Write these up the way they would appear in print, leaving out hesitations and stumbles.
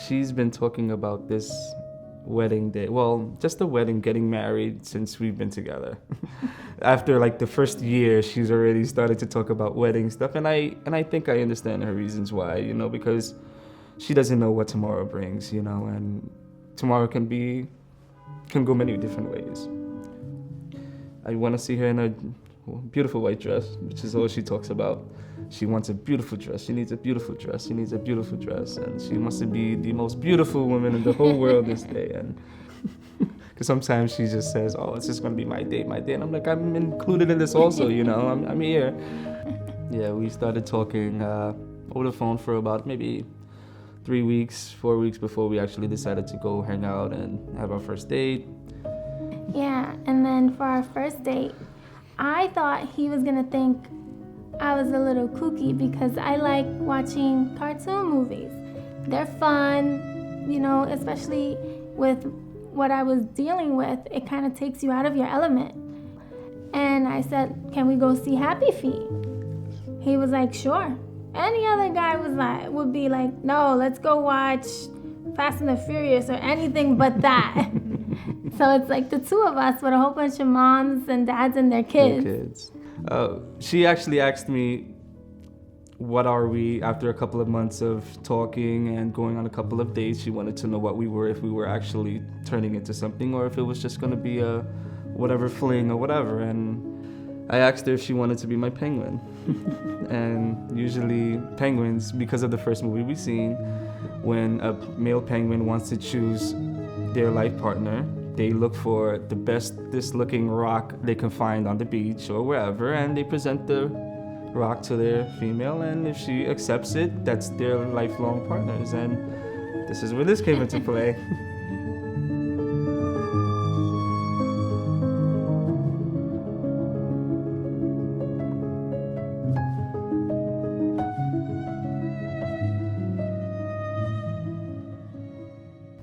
she's been talking about this wedding day. Well, just the wedding, getting married since we've been together. After like the first year, she's already started to talk about wedding stuff, and I think I understand her reasons why. Because she doesn't know what tomorrow brings. And tomorrow can go many different ways. I want to see her in a beautiful white dress, which is all she talks about. She wants a beautiful dress. She needs a beautiful dress. She needs a beautiful dress. And she wants to be the most beautiful woman in the whole world this day. And because sometimes she just says, oh, it's just going to be my day. And I'm like, I'm included in this also, I'm here. Yeah, we started talking over the phone for about maybe 3 weeks, 4 weeks before we actually decided to go hang out and have our first date. Yeah, and then for our first date, I thought he was going to think I was a little kooky because I like watching cartoon movies. They're fun, especially with what I was dealing with. It kind of takes you out of your element. And I said, can we go see Happy Feet? He was like, sure. Any other guy would be like, no, let's go watch Fast and the Furious or anything but that. So it's like the two of us with a whole bunch of moms and dads and their kids. She actually asked me, what are we after a couple of months of talking and going on a couple of dates. She wanted to know what we were, if we were actually turning into something or if it was just going to be a whatever fling or whatever. And I asked her if she wanted to be my penguin. And usually penguins, because of the first movie we've seen, when a male penguin wants to choose their life partner, they look for the bestest looking rock they can find on the beach or wherever, and they present the rock to their female, and if she accepts it, that's their lifelong partners. And this is where this came into play.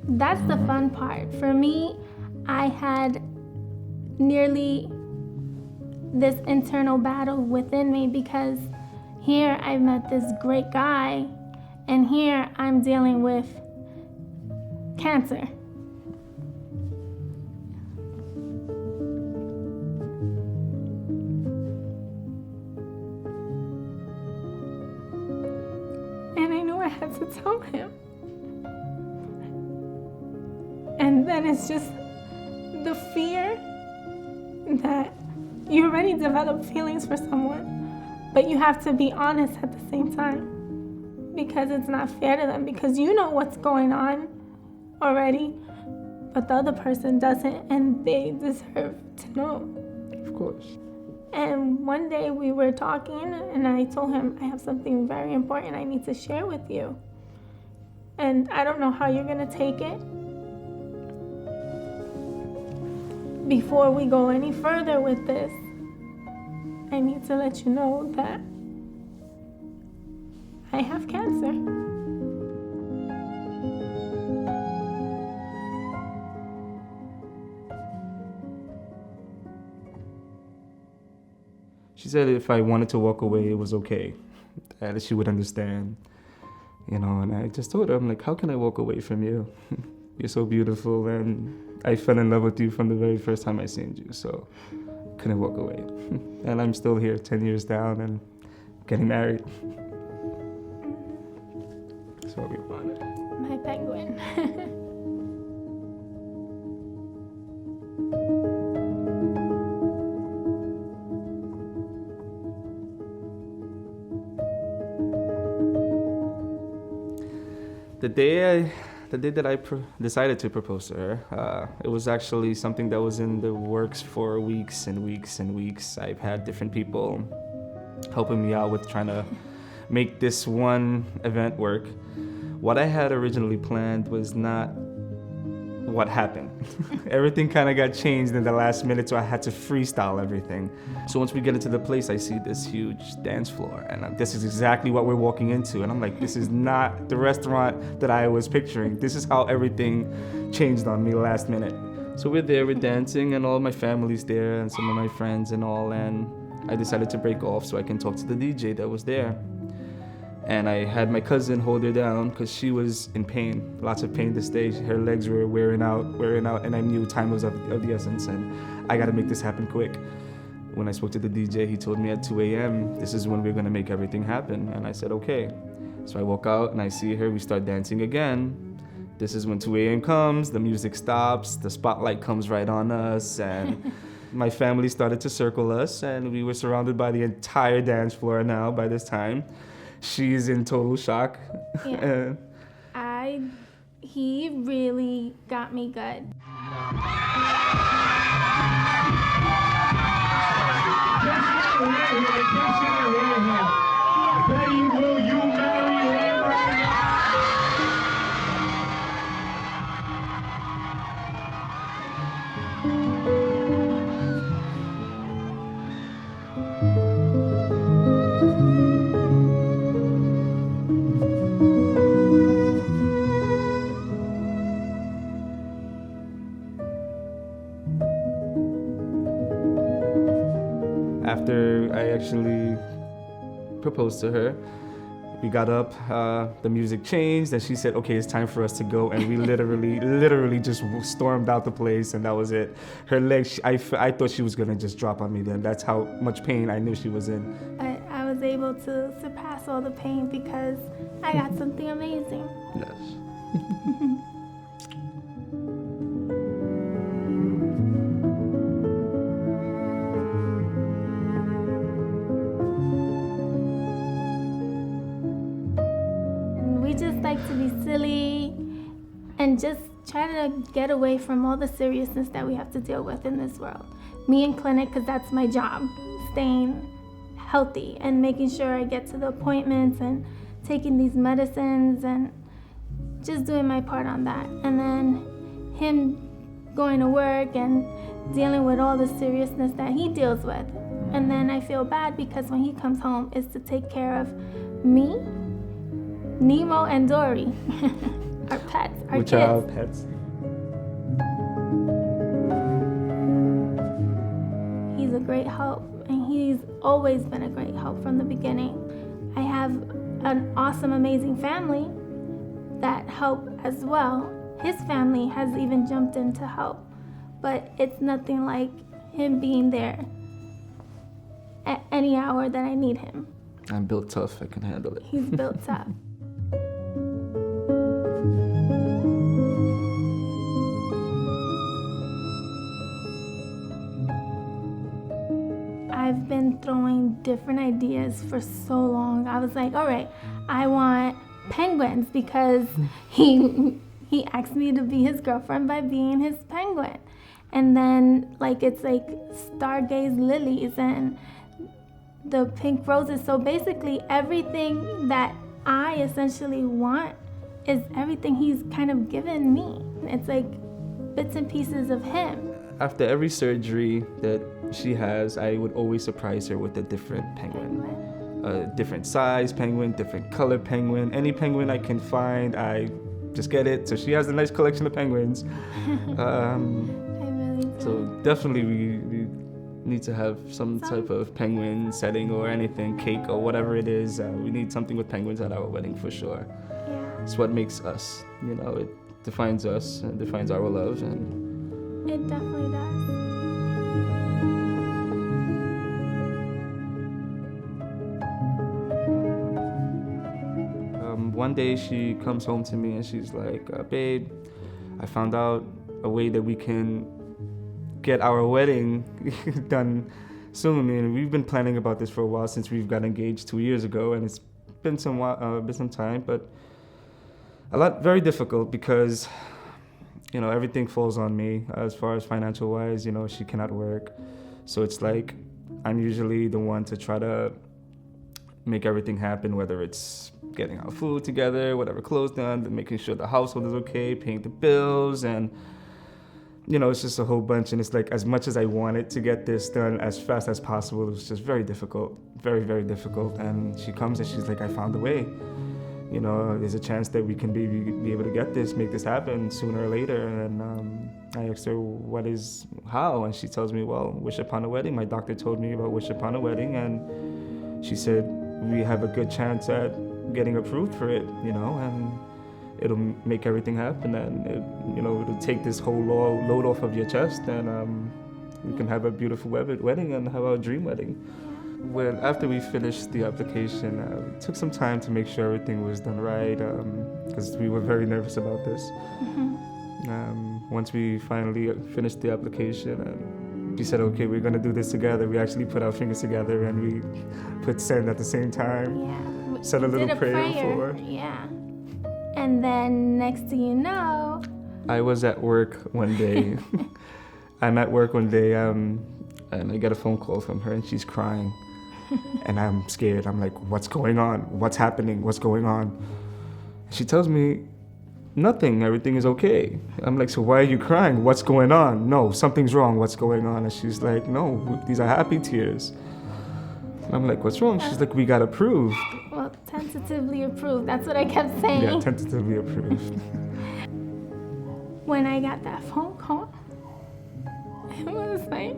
That's the fun part. For me, I had nearly this internal battle within me because here I met this great guy and here I'm dealing with cancer. And I knew I had to tell him. And then it's just the fear that you already develop feelings for someone, but you have to be honest at the same time because it's not fair to them, because you know what's going on already, but the other person doesn't, and they deserve to know. Of course. And one day we were talking and I told him, I have something very important I need to share with you. And I don't know how you're gonna take it. Before we go any further with this, I need to let you know that I have cancer. She said if I wanted to walk away, it was okay, that she would understand, and I just told her, I'm like, how can I walk away from you? You're so beautiful, and I fell in love with you from the very first time I seen you, so I couldn't walk away. And I'm still here 10 years down and getting married. That's what we wanted. My penguin. The day that I decided to propose to her, it was actually something that was in the works for weeks and weeks and weeks. I've had different people helping me out with trying to make this one event work. What I had originally planned was not what happened. Everything kind of got changed in the last minute, so I had to freestyle everything. So once we get into the place, I see this huge dance floor, and this is exactly what we're walking into. And I'm like, this is not the restaurant that I was picturing. This is how everything changed on me last minute. So we're there, we're dancing, and all my family's there, and some of my friends and all, and I decided to break off so I can talk to the DJ that was there. And I had my cousin hold her down because she was in pain, lots of pain this day. Her legs were wearing out, and I knew time was of the essence, and I got to make this happen quick. When I spoke to the DJ, he told me at 2 a.m., this is when we're going to make everything happen. And I said, okay. So I walk out and I see her, we start dancing again. This is when 2 a.m. comes, the music stops, the spotlight comes right on us, and my family started to circle us, and we were surrounded by the entire dance floor now by this time. She's in total shock. Yeah. He really got me good. Betty, will you marry him right now? After I actually proposed to her, we got up, the music changed, and she said, okay, it's time for us to go. And we literally just stormed out the place, and that was it. Her legs, I thought she was gonna just drop on me then. That's how much pain I knew she was in. But I was able to surpass all the pain because I got something amazing. Yes. We just like to be silly and just try to get away from all the seriousness that we have to deal with in this world. Me in clinic, because that's my job, staying healthy and making sure I get to the appointments and taking these medicines and just doing my part on that. And then him going to work and dealing with all the seriousness that he deals with. And then I feel bad because when he comes home, it's to take care of me, Nemo, and Dory, our pets, our Which kids. are our pets. He's a great help, and he's always been a great help from the beginning. I have an awesome, amazing family that help as well. His family has even jumped in to help, but it's nothing like him being there at any hour that I need him. I'm built tough, I can handle it. He's built up. I've been throwing different ideas for so long. I was like, all right, I want penguins because he asked me to be his girlfriend by being his penguin. And then it's like stargaze lilies and the pink roses. So basically everything that I essentially want is everything he's kind of given me. It's like bits and pieces of him. After every surgery that she has, I would always surprise her with a different penguin. A different size penguin, different color penguin. Any penguin I can find, I just get it. So she has a nice collection of penguins. I really do. So definitely we need to have some type of penguin setting or anything, cake or whatever it is. We need something with penguins at our wedding for sure. Yeah, It's what makes us, it defines us and defines our love. And it definitely does. one day she comes home to me and she's like, babe, I found out a way that we can get our wedding done soon. And we've been planning about this for a while since we've got engaged 2 years ago, and it's been some time, but very difficult because everything falls on me as far as financial wise. She cannot work, so it's like I'm usually the one to try to make everything happen, whether it's getting our food together, whatever clothes done, making sure the household is okay, paying the bills, and it's just a whole bunch. And it's like, as much as I wanted to get this done as fast as possible, it was just very difficult, very, very difficult. And she comes and she's like, I found a way. There's a chance that we can be able to make this happen sooner or later. And I asked her, how? And she tells me, well, wish upon a wedding. My doctor told me about wish upon a wedding, and she said, we have a good chance at getting approved for it, and it'll make everything happen, and it'll take this whole load off of your chest, and we can have a beautiful wedding and have our dream wedding. Well, after we finished the application, it took some time to make sure everything was done right, because we were very nervous about this. Once we finally finished the application, we said, okay, we're gonna do this together. We actually put our fingers together and we put send at the same time. Yeah. Said a little prayer before. Yeah. And then next thing you know, I was at work one day. I'm at work one day, and I get a phone call from her, and she's crying. And I'm scared. I'm like, what's going on? What's happening? What's going on? She tells me, nothing. Everything is okay. I'm like, so why are you crying? What's going on? No, something's wrong. What's going on? And she's like, no, these are happy tears. And I'm like, what's wrong? She's like, we got approved. well, tentatively approved. That's what I kept saying. Yeah, tentatively approved. When I got that phone call, it was like,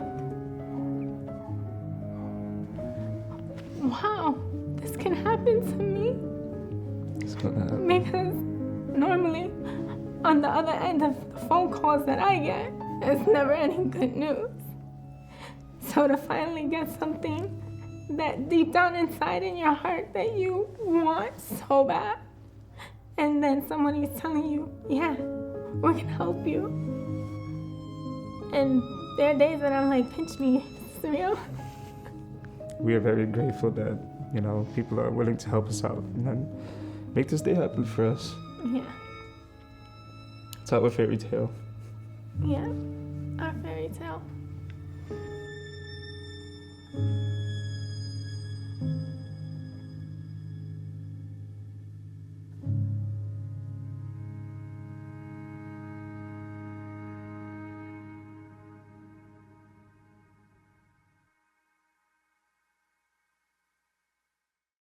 wow, this can happen to me. Because normally, on the other end of the phone calls that I get, it's never any good news. So to finally get something that deep down inside in your heart that you want so bad, and then somebody is telling you, yeah, we're gonna help you. And there are days that I'm like, pinch me, it's real. We are very grateful that, people are willing to help us out and then make this day happen for us. Yeah, It's our fairy tale. yeah, our fairy tale.